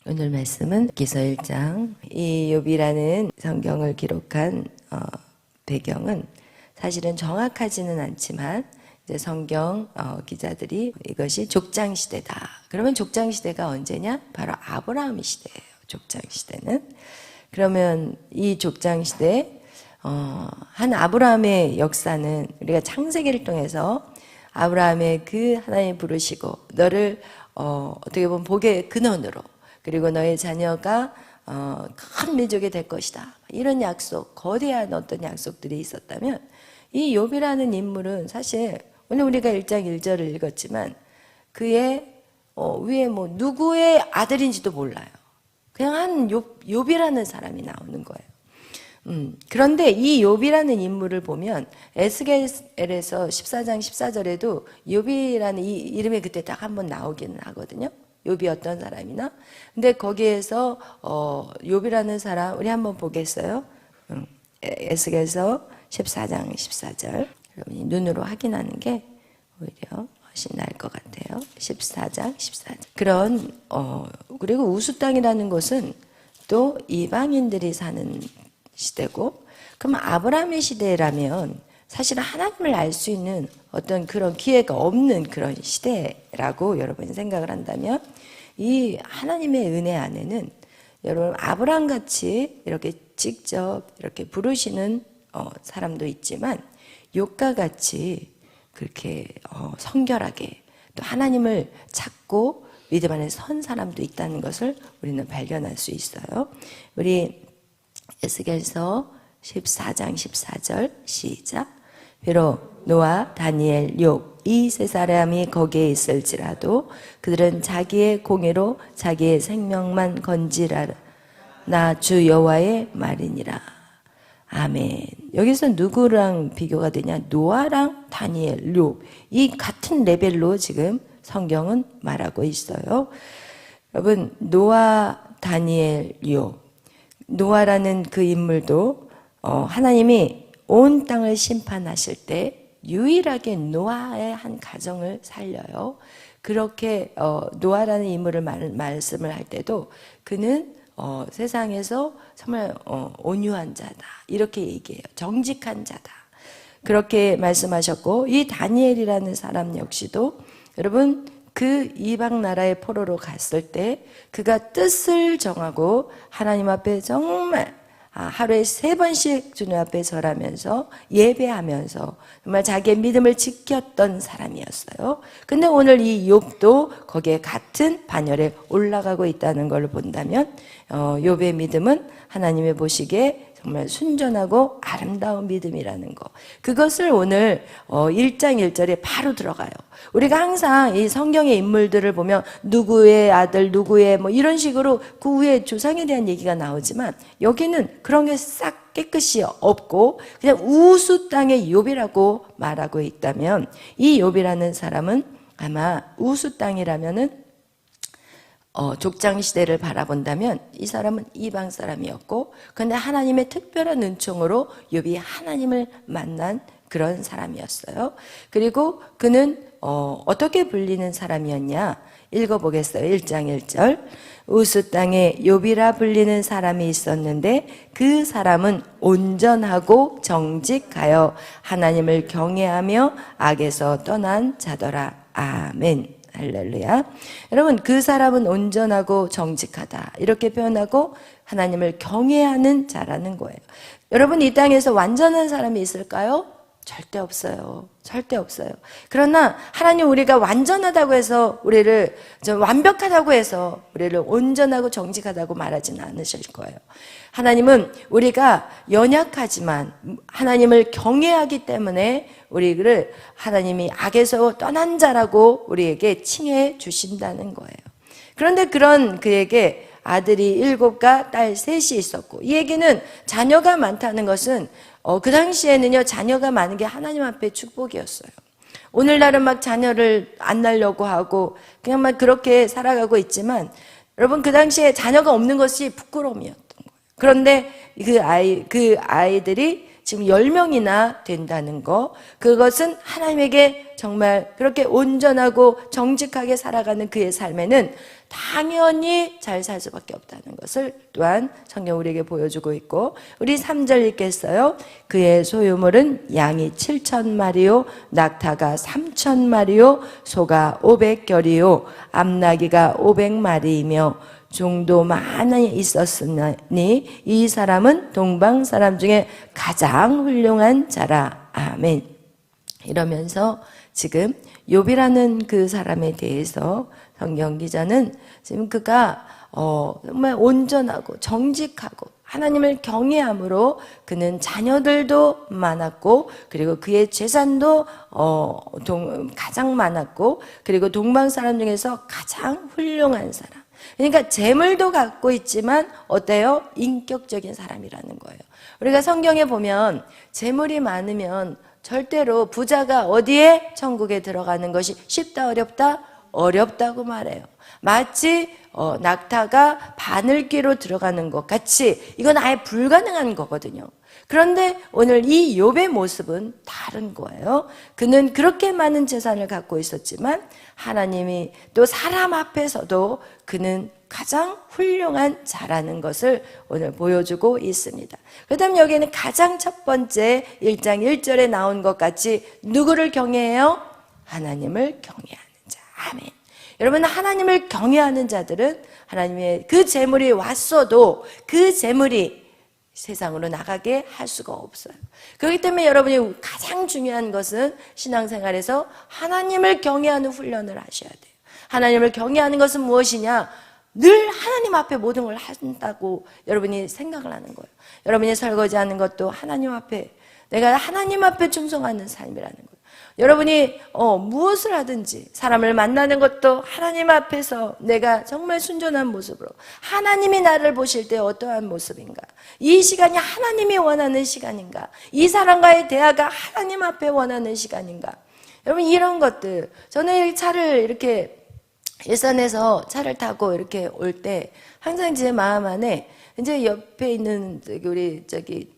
오늘 말씀은 기서 1장. 이 욥이라는 성경을 기록한 배경은 사실은 정확하지는 않지만 이제 성경 기자들이 이것이 족장 시대다. 그러면 족장 시대가 언제냐? 바로 아브라함 시대예요. 족장 시대는. 그러면 이 족장 시대 한 아브라함의 역사는 우리가 창세기를 통해서 아브라함의 그 하나님 부르시고 너를 어떻게 보면 복의 근원으로 그리고 너의 자녀가 큰 민족이 될 것이다. 이런 약속, 거대한 어떤 약속들이 있었다면 이 욥이라는 인물은 사실 오늘 우리가 1장 1절을 읽었지만 그의 위에 뭐 누구의 아들인지도 몰라요. 그냥 한 욥이라는 사람이 나오는 거예요. 그런데 이 욥이라는 인물을 보면 에스겔에서 14장 14절에도 욥이라는 이 이름이 그때 딱 한번 나오기는 하거든요. 욥이 어떤 사람이나. 근데 거기에서 욥이라는 사람 우리 한번 보겠어요. 에스겔서 14장 14절. 여러분이 눈으로 확인하는 게 오히려 훨씬 나을 것 같아요. 14장 14절. 그런 그리고 우수 땅이라는 곳은 또 이방인들이 사는 시대고, 그럼 아브라함의 시대라면 사실 하나님을 알 수 있는 어떤 그런 기회가 없는 그런 시대라고 여러분이 생각을 한다면 이 하나님의 은혜 안에는 여러분 아브라함 같이 이렇게 직접 이렇게 부르시는 사람도 있지만 욥과 같이 그렇게 성결하게 또 하나님을 찾고 믿음 안에 선 사람도 있다는 것을 우리는 발견할 수 있어요. 우리 에스겔서 14장 14절 시작. 비록 노아, 다니엘, 욥 이 세 사람이 거기에 있을지라도 그들은 자기의 공의로 자기의 생명만 건지라나 주 여호와의 말이니라. 아멘. 여기서 누구랑 비교가 되냐? 노아랑 다니엘, 욥 이 같은 레벨로 지금 성경은 말하고 있어요. 여러분 노아, 다니엘, 욥 노아라는 그 인물도 하나님이 온 땅을 심판하실 때 유일하게 노아의 한 가정을 살려요. 그렇게 노아라는 인물을 말씀을 할 때도 그는 세상에서 정말 온유한 자다 이렇게 얘기해요. 정직한 자다 그렇게 말씀하셨고, 이 다니엘이라는 사람 역시도 여러분 그 이방 나라의 포로로 갔을 때 그가 뜻을 정하고 하나님 앞에 정말 하루에 3번씩 주님 앞에 절하면서 예배하면서 정말 자기의 믿음을 지켰던 사람이었어요. 근데 오늘 이 욥도 거기에 같은 반열에 올라가고 있다는 걸 본다면 욥의 믿음은 하나님의 보시기에 정말 순전하고 아름다운 믿음이라는 거, 그것을 오늘 1장 1절에 바로 들어가요. 우리가 항상 이 성경의 인물들을 보면 누구의 아들, 누구의 뭐 이런 식으로 그 위에 조상에 대한 얘기가 나오지만 여기는 그런 게 싹 깨끗이 없고 그냥 우수 땅의 욥이라고 말하고 있다면, 이 욥이라는 사람은 아마 우수 땅이라면은 족장 시대를 바라본다면 이 사람은 이방 사람이었고, 그런데 하나님의 특별한 은총으로 욥이 하나님을 만난 그런 사람이었어요. 그리고 그는 어떻게 불리는 사람이었냐? 읽어보겠어요. 1장 1절. 우수 땅에 욥이라 불리는 사람이 있었는데 그 사람은 온전하고 정직하여 하나님을 경외하며 악에서 떠난 자더라. 아멘. 할렐루야. 여러분 그 사람은 온전하고 정직하다 이렇게 표현하고 하나님을 경외하는 자라는 거예요. 여러분 이 땅에서 완전한 사람이 있을까요? 절대 없어요. 절대 없어요. 그러나 하나님 우리가 완전하다고 해서 우리를 완벽하다고 해서 우리를 온전하고 정직하다고 말하지는 않으실 거예요. 하나님은 우리가 연약하지만 하나님을 경외하기 때문에 우리를 하나님이 악에서 떠난 자라고 우리에게 칭해 주신다는 거예요. 그런데 그런 그에게 아들이 7과 딸 3이 있었고, 이 얘기는 자녀가 많다는 것은 그 당시에는요 자녀가 많은 게 하나님 앞에 축복이었어요. 오늘날은 막 자녀를 안 낳으려고 하고 그냥 막 그렇게 살아가고 있지만 여러분 그 당시에 자녀가 없는 것이 부끄러움이었던 거예요. 그런데 그 아이들이 지금 10명이나 된다는 거, 그것은 하나님에게 정말 그렇게 온전하고 정직하게 살아가는 그의 삶에는 당연히 잘 살 수밖에 없다는 것을 또한 성경 우리에게 보여주고 있고, 우리 3절 읽겠어요. 그의 소유물은 양이 7,000마리요 낙타가 3,000마리요 소가 500결이요 암나귀가 500마리이며 종도 많이 있었으니 이 사람은 동방 사람 중에 가장 훌륭한 자라. 아멘. 이러면서 지금 욥이라는 그 사람에 대해서 성경 기자는 지금 그가 정말 온전하고 정직하고 하나님을 경외함으로 그는 자녀들도 많았고, 그리고 그의 재산도 가장 많았고, 그리고 동방 사람 중에서 가장 훌륭한 사람. 그러니까 재물도 갖고 있지만 어때요? 인격적인 사람이라는 거예요. 우리가 성경에 보면 재물이 많으면 절대로 부자가 어디에? 천국에 들어가는 것이 쉽다 어렵다? 어렵다고 말해요. 마치 낙타가 바늘귀로 들어가는 것 같이 이건 아예 불가능한 거거든요. 그런데 오늘 이 욥의 모습은 다른 거예요. 그는 그렇게 많은 재산을 갖고 있었지만 하나님이 또 사람 앞에서도 그는 가장 훌륭한 자라는 것을 오늘 보여주고 있습니다. 그 다음 여기는 가장 첫 번째 1장 1절에 나온 것 같이 누구를 경외해요? 하나님을 경외하는 자. 아멘. 여러분, 하나님을 경외하는 자들은 하나님의 그 재물이 왔어도 그 재물이 세상으로 나가게 할 수가 없어요. 그렇기 때문에 여러분이 가장 중요한 것은 신앙생활에서 하나님을 경외하는 훈련을 하셔야 돼요. 하나님을 경외하는 것은 무엇이냐? 늘 하나님 앞에 모든 걸 한다고 여러분이 생각을 하는 거예요. 여러분이 설거지하는 것도 하나님 앞에, 내가 하나님 앞에 충성하는 삶이라는 거예요. 여러분이 무엇을 하든지 사람을 만나는 것도 하나님 앞에서 내가 정말 순전한 모습으로, 하나님이 나를 보실 때 어떠한 모습인가, 이 시간이 하나님이 원하는 시간인가, 이 사람과의 대화가 하나님 앞에 원하는 시간인가. 여러분, 이런 것들, 저는 차를 이렇게 일산에서 차를 타고 이렇게 올 때 항상 제 마음 안에 이제 옆에 있는 우리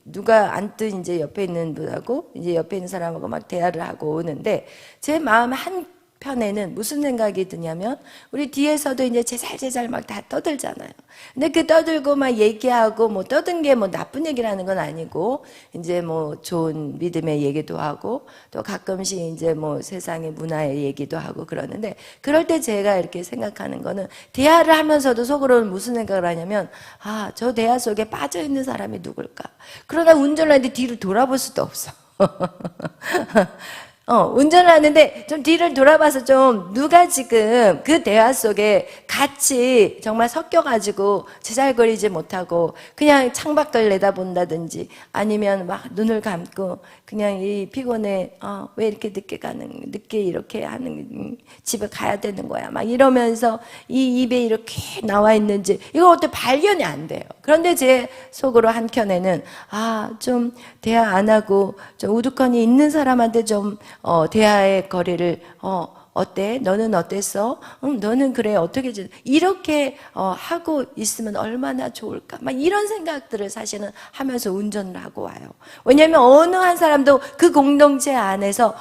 누가 앉든 이제 옆에 있는 분하고 이제 옆에 있는 사람하고 막 대화를 하고 오는데 제 마음 한 편에는 무슨 생각이 드냐면 우리 뒤에서도 이제 제잘제잘 막 다 떠들잖아요. 근데 그 떠들고 막 얘기하고 뭐 떠든 게 뭐 나쁜 얘기라는 건 아니고 이제 뭐 좋은 믿음의 얘기도 하고 또 가끔씩 이제 뭐 세상의 문화의 얘기도 하고 그러는데 그럴 때 제가 이렇게 생각하는 거는 대화를 하면서도 속으로는 무슨 생각을 하냐면 저 대화 속에 빠져 있는 사람이 누굴까? 그러다 운전을 하는데 뒤를 돌아볼 수도 없어. 운전을 하는데 좀 뒤를 돌아봐서 좀 누가 지금 그 대화 속에 같이 정말 섞여가지고 제잘거리지 못하고 그냥 창밖을 내다본다든지 아니면 막 눈을 감고 그냥 이 피곤해, 왜 이렇게 늦게 이렇게 하는, 집에 가야 되는 거야 막 이러면서 이 입에 이렇게 나와 있는지 이거 어떻게 발견이 안 돼요. 그런데 제 속으로 한켠에는 좀 대화 안 하고 좀 우두커니 있는 사람한테 좀 대화의 거리를 어때? 너는 어땠어? 너는 그래 어떻게 이렇게 하고 있으면 얼마나 좋을까? 막 이런 생각들을 사실은 하면서 운전을 하고 와요. 왜냐하면 어느 한 사람도 그 공동체 안에서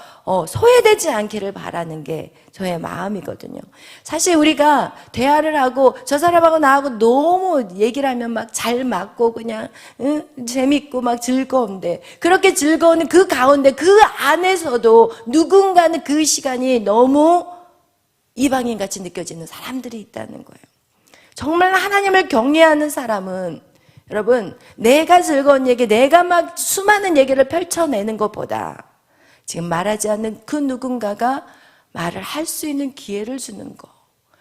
소외되지 않기를 바라는 게 저의 마음이거든요. 사실 우리가 대화를 하고 저 사람하고 나하고 너무 얘기를 하면 막 잘 맞고 그냥 재밌고 막 즐거운데 그렇게 즐거운 그 가운데 그 안에서도 누군가는 그 시간이 너무 이방인같이 느껴지는 사람들이 있다는 거예요. 정말 하나님을 경외하는 사람은 여러분 내가 즐거운 얘기, 내가 막 수많은 얘기를 펼쳐내는 것보다 지금 말하지 않는 그 누군가가 말을 할 수 있는 기회를 주는 거,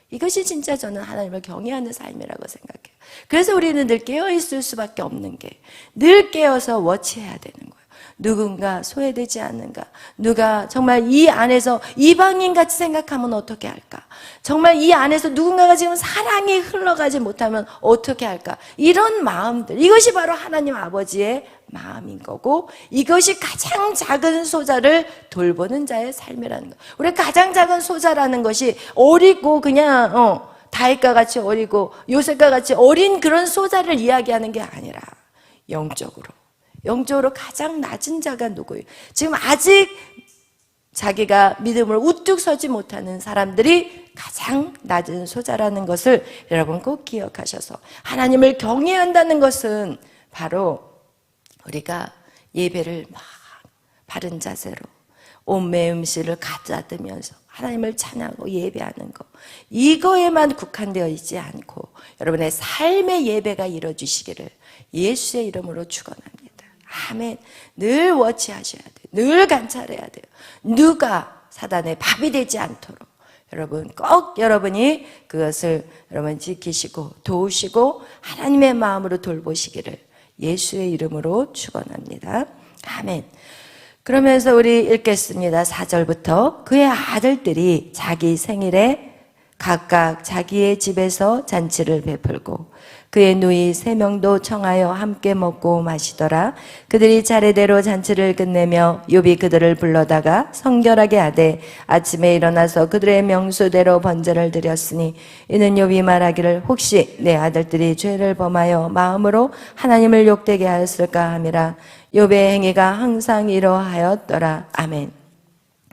이것이 진짜 저는 하나님을 경외하는 삶이라고 생각해요. 그래서 우리는 늘 깨어있을 수밖에 없는 게 늘 깨어서 워치해야 되는 거예요. 누군가 소외되지 않는가, 누가 정말 이 안에서 이방인같이 생각하면 어떻게 할까, 정말 이 안에서 누군가가 지금 사랑이 흘러가지 못하면 어떻게 할까, 이런 마음들, 이것이 바로 하나님 아버지의 마음인 거고 이것이 가장 작은 소자를 돌보는 자의 삶이라는 거. 우리 가장 작은 소자라는 것이 어리고 그냥 다윗과 같이 어리고 요셉과 같이 어린 그런 소자를 이야기하는 게 아니라 영적으로 가장 낮은 자가 누구예요? 지금 아직 자기가 믿음을 우뚝 서지 못하는 사람들이 가장 낮은 소자라는 것을 여러분 꼭 기억하셔서, 하나님을 경외한다는 것은 바로 우리가 예배를 막 바른 자세로 온매음씨를 가져들면서 하나님을 찬양하고 예배하는 것, 이거에만 국한되어 있지 않고 여러분의 삶의 예배가 이루어지시기를 예수의 이름으로 축원합니다. 아멘. 늘 워치하셔야 돼요. 늘 관찰해야 돼요. 누가 사단의 밥이 되지 않도록 여러분 꼭 여러분이 그것을 여러분 지키시고 도우시고 하나님의 마음으로 돌보시기를 예수의 이름으로 축원합니다. 아멘. 그러면서 우리 읽겠습니다. 4절부터 그의 아들들이 자기 생일에 각각 자기의 집에서 잔치를 베풀고 그의 누이 3명도 청하여 함께 먹고 마시더라. 그들이 차례대로 잔치를 끝내며 욥이 그들을 불러다가 성결하게 하되 아침에 일어나서 그들의 명수대로 번제를 드렸으니 이는 욥이 말하기를 혹시 내 아들들이 죄를 범하여 마음으로 하나님을 욕되게 하였을까 함이라. 욥의 행위가 항상 이러하였더라. 아멘.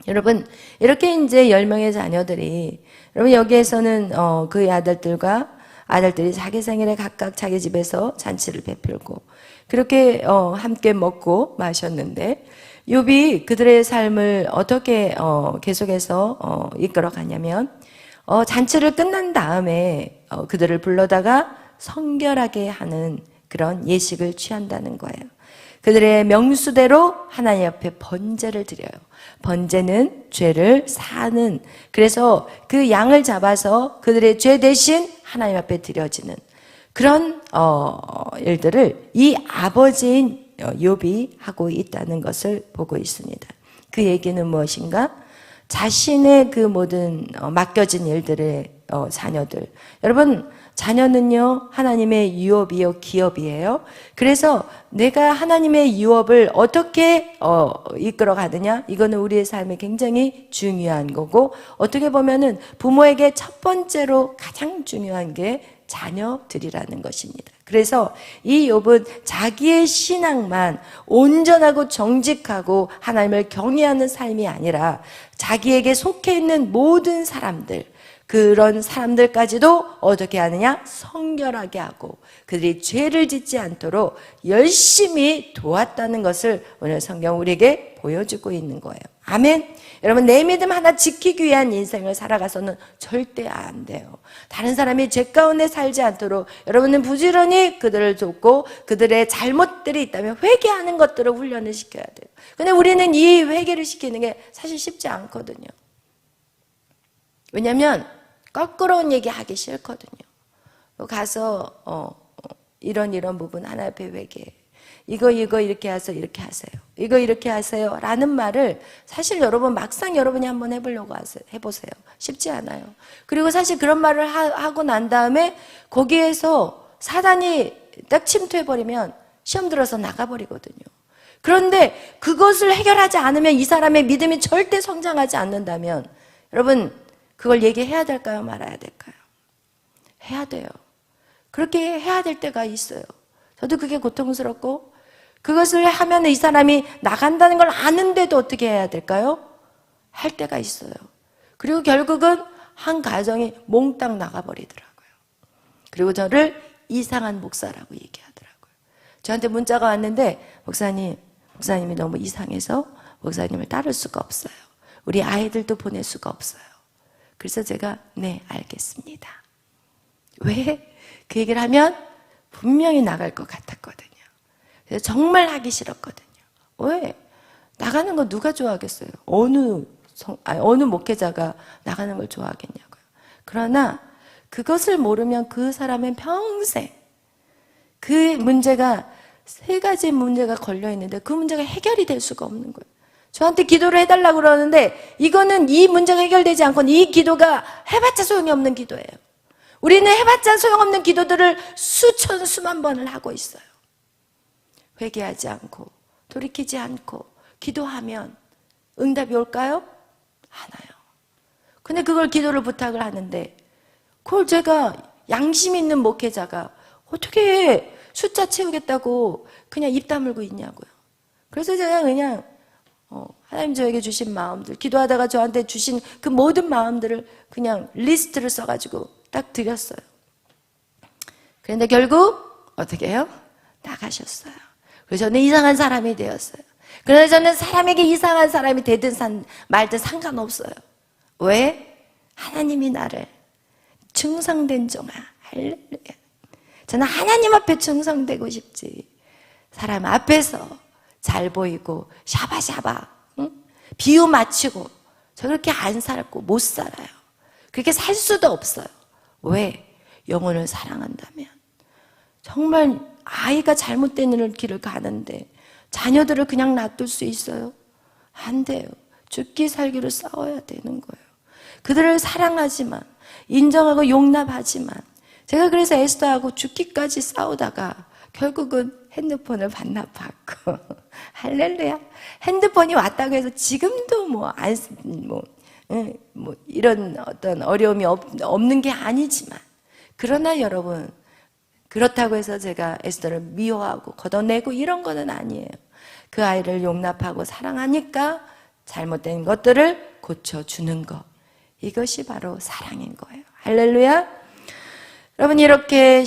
여러분, 이렇게 이제 10명의 자녀들이, 여러분 여기에서는 그의 아들들이 자기 생일에 각각 자기 집에서 잔치를 베풀고 그렇게 함께 먹고 마셨는데, 욥이 그들의 삶을 어떻게 계속해서 이끌어가냐면 잔치를 끝난 다음에 그들을 불러다가 성결하게 하는 그런 예식을 취한다는 거예요. 그들의 명수대로 하나님 앞에 번제를 드려요. 번제는 죄를 사는, 그래서 그 양을 잡아서 그들의 죄 대신 하나님 앞에 드려지는 그런 일들을 이 아버지인 욥이 하고 있다는 것을 보고 있습니다. 그 얘기는 무엇인가? 자신의 그 모든 맡겨진 일들의 자녀들, 여러분 자녀는요 하나님의 유업이요 기업이에요. 그래서 내가 하나님의 유업을 어떻게 이끌어 가느냐, 이거는 우리의 삶에 굉장히 중요한 거고, 어떻게 보면은 부모에게 첫 번째로 가장 중요한 게 자녀들이라는 것입니다. 그래서 이 욥은 자기의 신앙만 온전하고 정직하고 하나님을 경외하는 삶이 아니라 자기에게 속해 있는 모든 사람들, 그런 사람들까지도 어떻게 하느냐? 성결하게 하고 그들이 죄를 짓지 않도록 열심히 도왔다는 것을 오늘 성경 우리에게 보여주고 있는 거예요. 아멘. 여러분, 내 믿음 하나 지키기 위한 인생을 살아가서는 절대 안 돼요. 다른 사람이 죄 가운데 살지 않도록 여러분은 부지런히 그들을 돕고 그들의 잘못들이 있다면 회개하는 것들을 훈련을 시켜야 돼요. 근데 우리는 이 회개를 시키는 게 사실 쉽지 않거든요. 왜냐하면 거꾸로운 얘기 하기 싫거든요. 가서 이런 부분 하나 앞에 회개, 이거 이렇게 해서 이렇게 하세요, 이거 이렇게 하세요 라는 말을 사실 여러분 막상 여러분이 한번 해보려고 해보세요. 쉽지 않아요. 그리고 사실 그런 말을 하고 난 다음에 거기에서 사단이 딱 침투해버리면 시험 들어서 나가버리거든요. 그런데 그것을 해결하지 않으면 이 사람의 믿음이 절대 성장하지 않는다면 여러분 그걸 얘기해야 될까요? 말아야 될까요? 해야 돼요. 그렇게 해야 될 때가 있어요. 저도 그게 고통스럽고, 그것을 하면 이 사람이 나간다는 걸 아는데도 어떻게 해야 될까요? 할 때가 있어요. 그리고 결국은 한 가정이 몽땅 나가버리더라고요. 그리고 저를 이상한 목사라고 얘기하더라고요. 저한테 문자가 왔는데, 목사님이 너무 이상해서 목사님을 따를 수가 없어요. 우리 아이들도 보낼 수가 없어요. 그래서 제가 네, 알겠습니다. 왜? 그 얘기를 하면 분명히 나갈 것 같았거든요. 그래서 정말 하기 싫었거든요. 왜? 나가는 거 누가 좋아하겠어요? 어느 목회자가 나가는 걸 좋아하겠냐고요. 그러나 그것을 모르면 그 사람은 평생 그 문제가 3가지 문제가 걸려 있는데 그 문제가 해결이 될 수가 없는 거예요. 저한테 기도를 해달라고 그러는데 이거는 이 문제가 해결되지 않고는 이 기도가 해봤자 소용이 없는 기도예요. 우리는 해봤자 소용없는 기도들을 수만 번을 하고 있어요. 회개하지 않고 돌이키지 않고 기도하면 응답이 올까요? 안 와요. 근데 그걸 기도를 부탁을 하는데 그걸 제가 양심 있는 목회자가 어떻게 숫자 채우겠다고 그냥 입 다물고 있냐고요. 그래서 제가 그냥 하나님 저에게 주신 마음들, 기도하다가 저한테 주신 그 모든 마음들을 그냥 리스트를 써가지고 딱 드렸어요. 그런데 결국 어떻게 해요? 나가셨어요. 그래서 저는 이상한 사람이 되었어요. 그러나 저는 사람에게 이상한 사람이 되든 말든 상관없어요. 왜? 하나님이 나를 충성된 종아, 할렐루야. 저는 하나님 앞에 충성되고 싶지. 사람 앞에서 잘 보이고 샤바샤바 비유 맞추고 저 그렇게 안 살고 못 살아요. 그렇게 살 수도 없어요. 왜? 영혼을 사랑한다면. 정말 아이가 잘못된 길을 가는데 자녀들을 그냥 놔둘 수 있어요? 안 돼요. 죽기 살기로 싸워야 되는 거예요. 그들을 사랑하지만, 인정하고 용납하지만, 제가 그래서 에스더하고 죽기까지 싸우다가 결국은 핸드폰을 반납받고 할렐루야. 핸드폰이 왔다고 해서 지금도 이런 어떤 어려움이 없는 게 아니지만, 그러나 여러분, 그렇다고 해서 제가 에스더를 미워하고 걷어내고 이런 거는 아니에요. 그 아이를 용납하고 사랑하니까 잘못된 것들을 고쳐주는 것, 이것이 바로 사랑인 거예요. 할렐루야. 여러분 이렇게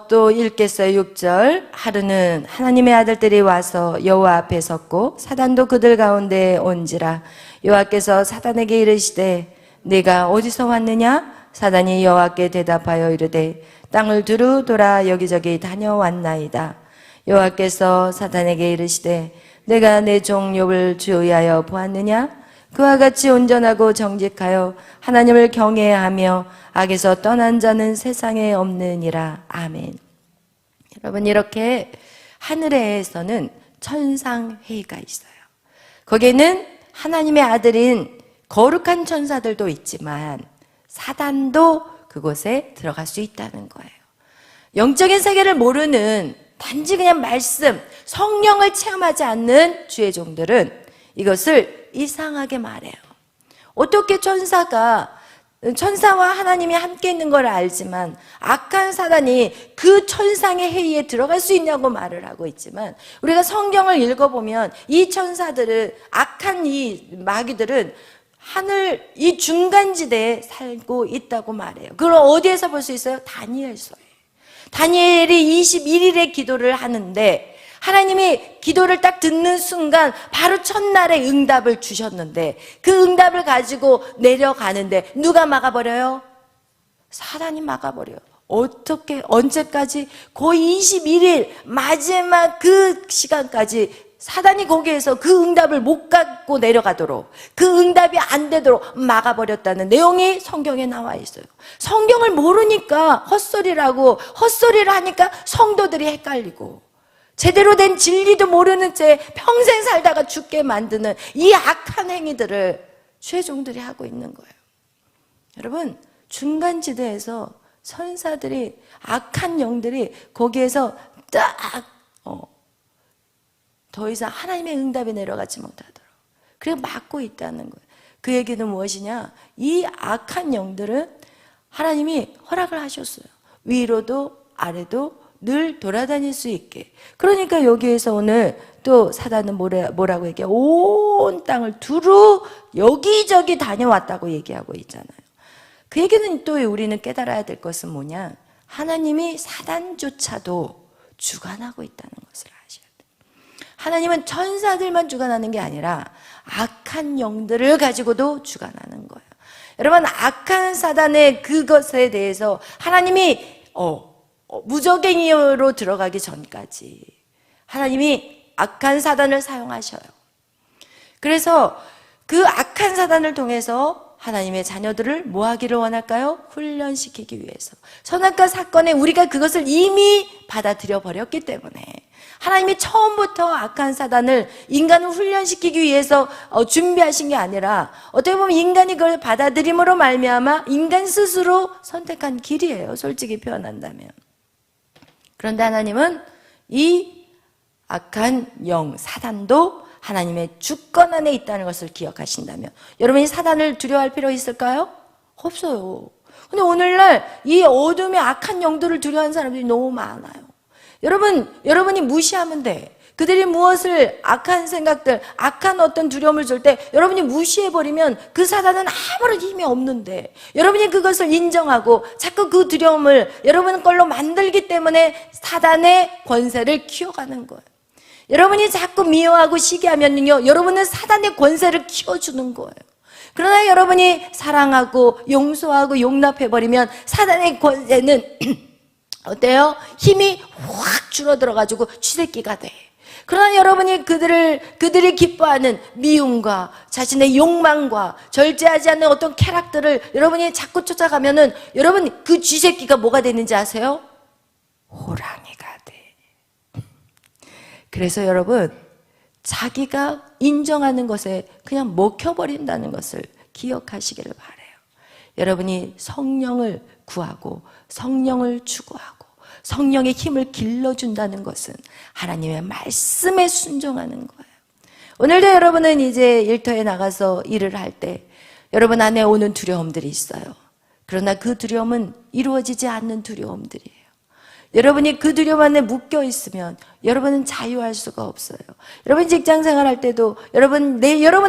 또 읽겠어요. 6절. 하루는 하나님의 아들들이 와서 여호와 앞에 섰고 사단도 그들 가운데 온지라. 여호와께서 사단에게 이르시되 네가 어디서 왔느냐? 사단이 여호와께 대답하여 이르되 땅을 두루 돌아 여기저기 다녀왔나이다. 여호와께서 사단에게 이르시되 내가 내 종 욥을 주의하여 보았느냐? 그와 같이 온전하고 정직하여 하나님을 경외하며 악에서 떠난 자는 세상에 없느니라. 아멘. 여러분 이렇게 하늘에서는 천상회의가 있어요. 거기에는 하나님의 아들인 거룩한 천사들도 있지만 사단도 그곳에 들어갈 수 있다는 거예요. 영적인 세계를 모르는 단지 그냥 말씀, 성령을 체험하지 않는 주의 종들은 이것을 이상하게 말해요. 어떻게 천사와 하나님이 함께 있는 걸 알지만 악한 사단이 그 천상의 회의에 들어갈 수 있냐고 말을 하고 있지만, 우리가 성경을 읽어보면 이 천사들은, 악한 이 마귀들은 하늘 이 중간지대에 살고 있다고 말해요. 그걸 어디에서 볼 수 있어요? 다니엘서에. 다니엘이 21일의 기도를 하는데 하나님이 기도를 딱 듣는 순간 바로 첫날에 응답을 주셨는데, 그 응답을 가지고 내려가는데 누가 막아버려요? 사단이 막아버려요. 어떻게, 언제까지? 거의 21일 마지막 그 시간까지 사단이 거기에서 그 응답을 못 갖고 내려가도록, 그 응답이 안 되도록 막아버렸다는 내용이 성경에 나와 있어요. 성경을 모르니까 헛소리를 하니까 성도들이 헷갈리고, 제대로 된 진리도 모르는 채 평생 살다가 죽게 만드는 이 악한 행위들을 주의 종들이 하고 있는 거예요. 여러분, 중간지대에서 천사들이, 악한 영들이 거기에서 더 이상 하나님의 응답이 내려가지 못하도록 그리고 막고 있다는 거예요. 그 얘기는 무엇이냐? 이 악한 영들은 하나님이 허락을 하셨어요. 위로도 아래도 늘 돌아다닐 수 있게. 그러니까 여기에서 오늘 또 사단은 뭐라고 얘기해? 온 땅을 두루 여기저기 다녀왔다고 얘기하고 있잖아요. 그 얘기는 또 우리는 깨달아야 될 것은 뭐냐? 하나님이 사단조차도 주관하고 있다는 것을 아셔야 돼요. 하나님은 천사들만 주관하는 게 아니라 악한 영들을 가지고도 주관하는 거예요. 여러분, 악한 사단의 그것에 대해서 하나님이 무적행위로 들어가기 전까지 하나님이 악한 사단을 사용하셔요. 그래서 그 악한 사단을 통해서 하나님의 자녀들을 뭐 하기를 원할까요? 훈련시키기 위해서. 선악과 사건에 우리가 그것을 이미 받아들여 버렸기 때문에 하나님이 처음부터 악한 사단을 인간을 훈련시키기 위해서 준비하신 게 아니라, 어떻게 보면 인간이 그걸 받아들임으로 말미암아 인간 스스로 선택한 길이에요, 솔직히 표현한다면. 그런데 하나님은 이 악한 영 사단도 하나님의 주권 안에 있다는 것을 기억하신다면, 여러분이 사단을 두려워할 필요 있을까요? 없어요. 근데 오늘날 이 어둠의 악한 영들을 두려워하는 사람들이 너무 많아요. 여러분이 무시하면 돼. 그들이 무엇을 악한 생각들, 악한 어떤 두려움을 줄 때 여러분이 무시해버리면 그 사단은 아무런 힘이 없는데, 여러분이 그것을 인정하고 자꾸 그 두려움을 여러분 걸로 만들기 때문에 사단의 권세를 키워가는 거예요. 여러분이 자꾸 미워하고 시기하면요, 여러분은 사단의 권세를 키워주는 거예요. 그러나 여러분이 사랑하고 용서하고 용납해버리면 사단의 권세는 어때요? 힘이 확 줄어들어가지고 쥐새끼가 돼. 그러나 여러분이 그들이 기뻐하는 미움과 자신의 욕망과 절제하지 않는 어떤 쾌락들을 여러분이 자꾸 쫓아가면은 여러분 그 쥐새끼가 뭐가 되는지 아세요? 호랑이가 돼. 그래서 여러분, 자기가 인정하는 것에 그냥 먹혀버린다는 것을 기억하시기를 바라요. 여러분이 성령을 구하고 성령을 추구하고 성령의 힘을 길러준다는 것은 하나님의 말씀에 순종하는 거예요. 오늘도 여러분은 이제 일터에 나가서 일을 할 때 여러분 안에 오는 두려움들이 있어요. 그러나 그 두려움은 이루어지지 않는 두려움들이에요. 여러분이 그 두려움 안에 묶여 있으면 여러분은 자유할 수가 없어요. 여러분 직장 생활할 때도 여러분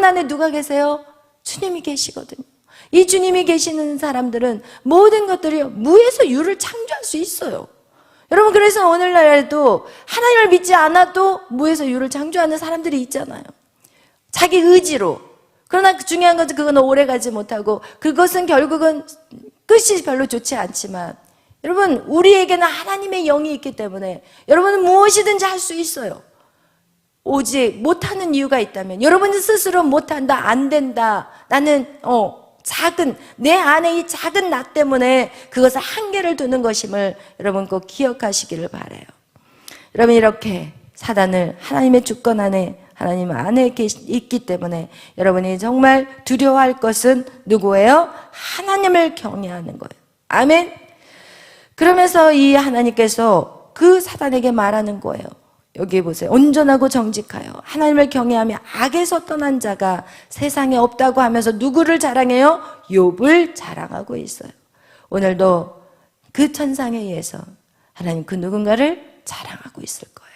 안에 누가 계세요? 주님이 계시거든요. 이 주님이 계시는 사람들은 모든 것들이 무에서 유를 창조할 수 있어요. 여러분, 그래서 오늘날에도 하나님을 믿지 않아도 무에서 유를 창조하는 사람들이 있잖아요. 자기 의지로. 그러나 중요한 것은 그건 오래가지 못하고 그것은 결국은 끝이 별로 좋지 않지만, 여러분, 우리에게는 하나님의 영이 있기 때문에 여러분은 무엇이든지 할 수 있어요. 오직 못하는 이유가 있다면, 여러분 스스로 못한다, 안 된다, 나는 내 안에 이 작은 나 때문에 그것을 한계를 두는 것임을 여러분 꼭 기억하시기를 바라요. 여러분, 이렇게 사단을 하나님의 주권 안에, 하나님 안에 있기 때문에 여러분이 정말 두려워할 것은 누구예요? 하나님을 경외하는 거예요. 아멘. 그러면서 이 하나님께서 그 사단에게 말하는 거예요. 여기 보세요. 온전하고 정직하여 하나님을 경외하며 악에서 떠난 자가 세상에 없다고 하면서 누구를 자랑해요? 욥을 자랑하고 있어요. 오늘도 그 천상에 의해서 하나님 그 누군가를 자랑하고 있을 거예요.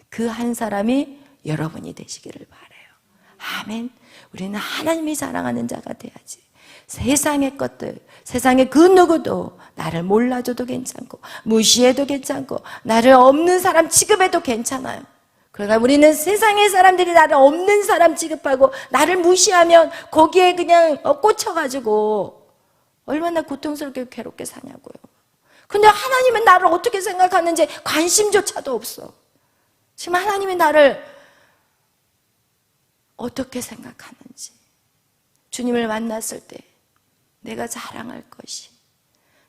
그 한 사람이 여러분이 되시기를 바라요. 아멘. 우리는 하나님이 자랑하는 자가 돼야지. 세상의 것들, 세상의 그 누구도 나를 몰라줘도 괜찮고 무시해도 괜찮고 나를 없는 사람 취급해도 괜찮아요. 그러나 우리는 세상의 사람들이 나를 없는 사람 취급하고 나를 무시하면 거기에 그냥 꽂혀가지고 얼마나 고통스럽게 괴롭게 사냐고요. 근데 하나님은 나를 어떻게 생각하는지 관심조차도 없어. 지금 하나님이 나를 어떻게 생각하는지, 주님을 만났을 때 내가 자랑할 것이,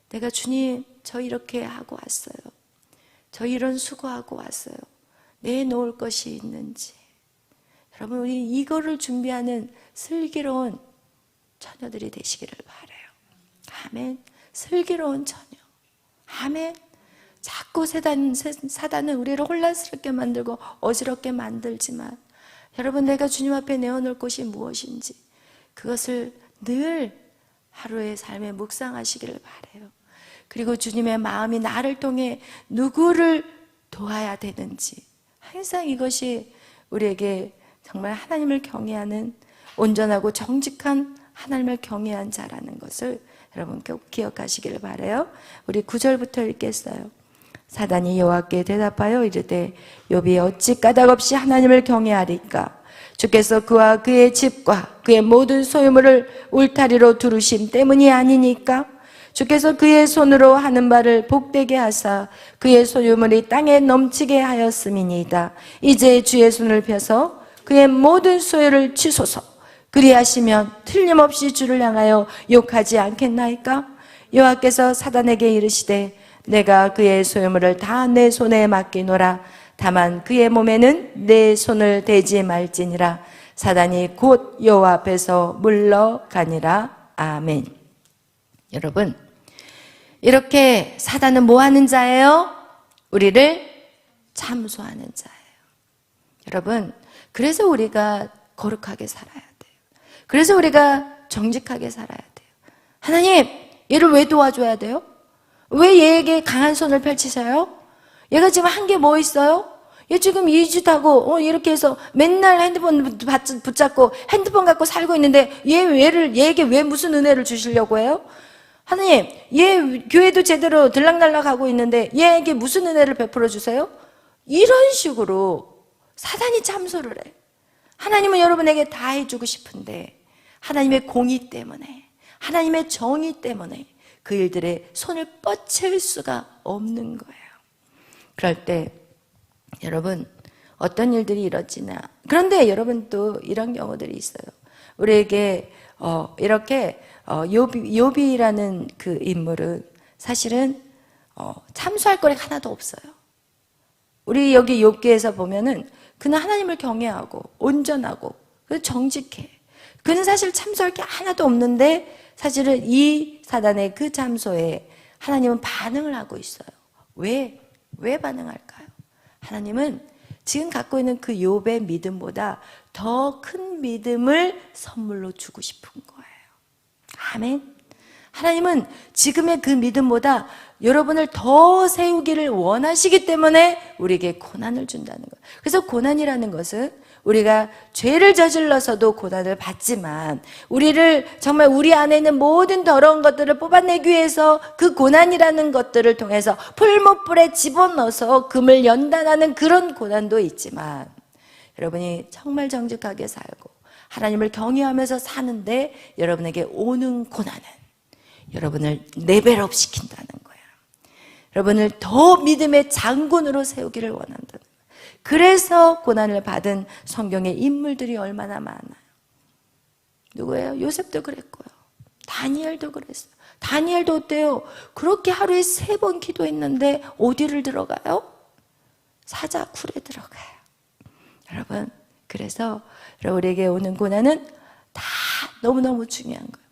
내가 주님 저 이렇게 하고 왔어요, 저 이런 수고하고 왔어요, 내놓을 것이 있는지. 여러분, 우리 이거를 준비하는 슬기로운 처녀들이 되시기를 바라요. 아멘. 슬기로운 처녀. 아멘. 자꾸 사단은 우리를 혼란스럽게 만들고 어지럽게 만들지만, 여러분, 내가 주님 앞에 내어놓을 것이 무엇인지 그것을 늘 하루의 삶에 묵상하시기를 바라요. 그리고 주님의 마음이 나를 통해 누구를 도와야 되는지, 항상 이것이 우리에게 정말 하나님을 경외하는, 온전하고 정직한 하나님을 경외한 자라는 것을 여러분 꼭 기억하시기를 바라요. 우리 9절부터 읽겠어요. 사단이 여호와께 대답하여 이르되 욥이 어찌 까닭없이 하나님을 경외하리까? 주께서 그와 그의 집과 그의 모든 소유물을 울타리로 두르심 때문이 아니니까? 주께서 그의 손으로 하는 바를 복되게 하사 그의 소유물이 땅에 넘치게 하였음이니이다. 이제 주의 손을 펴서 그의 모든 소유를 취소서. 그리하시면 틀림없이 주를 향하여 욕하지 않겠나이까? 여호와께서 사단에게 이르시되 내가 그의 소유물을 다 내 손에 맡기노라. 다만 그의 몸에는 내 손을 대지 말지니라. 사단이 곧 여호와 앞에서 물러가니라. 아멘. 여러분, 이렇게 사단은 뭐 하는 자예요? 우리를 참소하는 자예요. 여러분, 그래서 우리가 거룩하게 살아야 돼요. 그래서 우리가 정직하게 살아야 돼요. 하나님, 얘를 왜 도와줘야 돼요? 왜 얘에게 강한 손을 펼치셔요? 얘가 지금 한 게 뭐 있어요? 얘 지금 2주 타고 이렇게 해서 맨날 핸드폰 붙잡고 핸드폰 갖고 살고 있는데 얘에게 왜 무슨 은혜를 주시려고 해요? 하나님, 얘 교회도 제대로 들락날락 하고 있는데 얘에게 무슨 은혜를 베풀어 주세요? 이런 식으로 사단이 참소를 해. 하나님은 여러분에게 다 해주고 싶은데 하나님의 공의 때문에, 하나님의 정의 때문에 그 일들에 손을 뻗칠 수가 없는 거예요. 그럴 때 여러분, 어떤 일들이 이렇지나, 그런데 여러분 또 이런 경우들이 있어요. 우리에게 이렇게 욥이라는 그 인물은 사실은 참수할 거리가 하나도 없어요. 우리 여기 욥기에서 보면은 그는 하나님을 경외하고 온전하고 정직해. 그는 사실 참수할 게 하나도 없는데 사실은 이 사단의 그 참소에 하나님은 반응을 하고 있어요. 왜 반응할까요? 하나님은 지금 갖고 있는 그 욥의 믿음보다 더 큰 믿음을 선물로 주고 싶은 거예요. 아멘. 하나님은 지금의 그 믿음보다 여러분을 더 세우기를 원하시기 때문에 우리에게 고난을 준다는 거예요. 그래서 고난이라는 것은 우리가 죄를 저질러서도 고난을 받지만 우리를 정말 우리 안에 있는 모든 더러운 것들을 뽑아내기 위해서 그 고난이라는 것들을 통해서 풀무불에 집어넣어서 금을 연단하는 그런 고난도 있지만, 여러분이 정말 정직하게 살고 하나님을 경외하면서 사는데 여러분에게 오는 고난은 여러분을 레벨업 시킨다는 거예요. 여러분을 더 믿음의 장군으로 세우기를 원한다는 거예요. 그래서 고난을 받은 성경의 인물들이 얼마나 많아요. 누구예요? 요셉도 그랬고요. 다니엘도 그랬어요. 다니엘도 어때요? 그렇게 하루에 3번 기도했는데 어디를 들어가요? 사자굴에 들어가요. 여러분, 그래서 우리에게 오는 고난은 다 너무너무 중요한 거예요.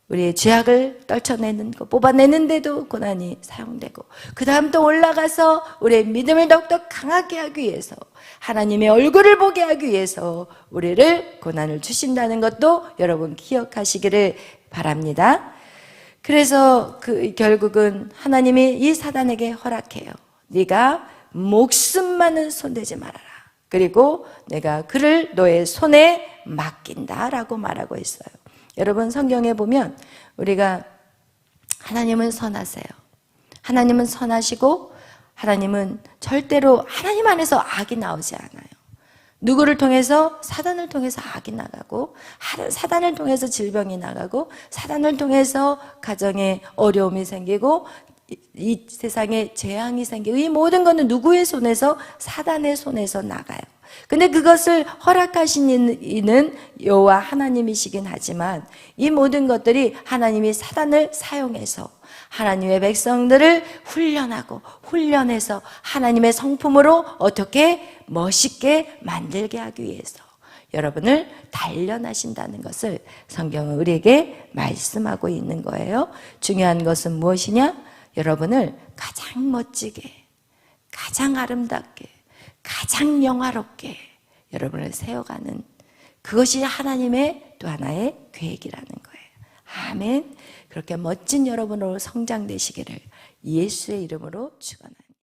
우리의 죄악을 떨쳐내는 거, 뽑아내는데도 고난이 사용되고, 그 다음 또 올라가서 우리의 믿음을 더욱더 강하게 하기 위해서, 하나님의 얼굴을 보게 하기 위해서 우리를 고난을 주신다는 것도 여러분 기억하시기를 바랍니다. 그래서 결국은 하나님이 이 사단에게 허락해요. 네가 목숨만은 손대지 말아라. 그리고 내가 그를 너의 손에 맡긴다라고 말하고 있어요. 여러분, 성경에 보면 우리가 하나님은 선하세요. 하나님은 선하시고 하나님은 절대로 하나님 안에서 악이 나오지 않아요. 누구를 통해서? 사단을 통해서 악이 나가고, 사단을 통해서 질병이 나가고, 사단을 통해서 가정에 어려움이 생기고, 이 세상에 재앙이 생기고, 이 모든 것은 누구의 손에서? 사단의 손에서 나가요. 근데 그것을 허락하신 이는 여호와 하나님이시긴 하지만 이 모든 것들이 하나님이 사단을 사용해서 하나님의 백성들을 훈련해서 하나님의 성품으로 어떻게 멋있게 만들게 하기 위해서 여러분을 단련하신다는 것을 성경은 우리에게 말씀하고 있는 거예요. 중요한 것은 무엇이냐? 여러분을 가장 멋지게, 가장 아름답게, 가장 영화롭게 여러분을 세워가는, 그것이 하나님의 또 하나의 계획이라는 거예요. 아멘. 그렇게 멋진 여러분으로 성장되시기를 예수의 이름으로 축원합니다.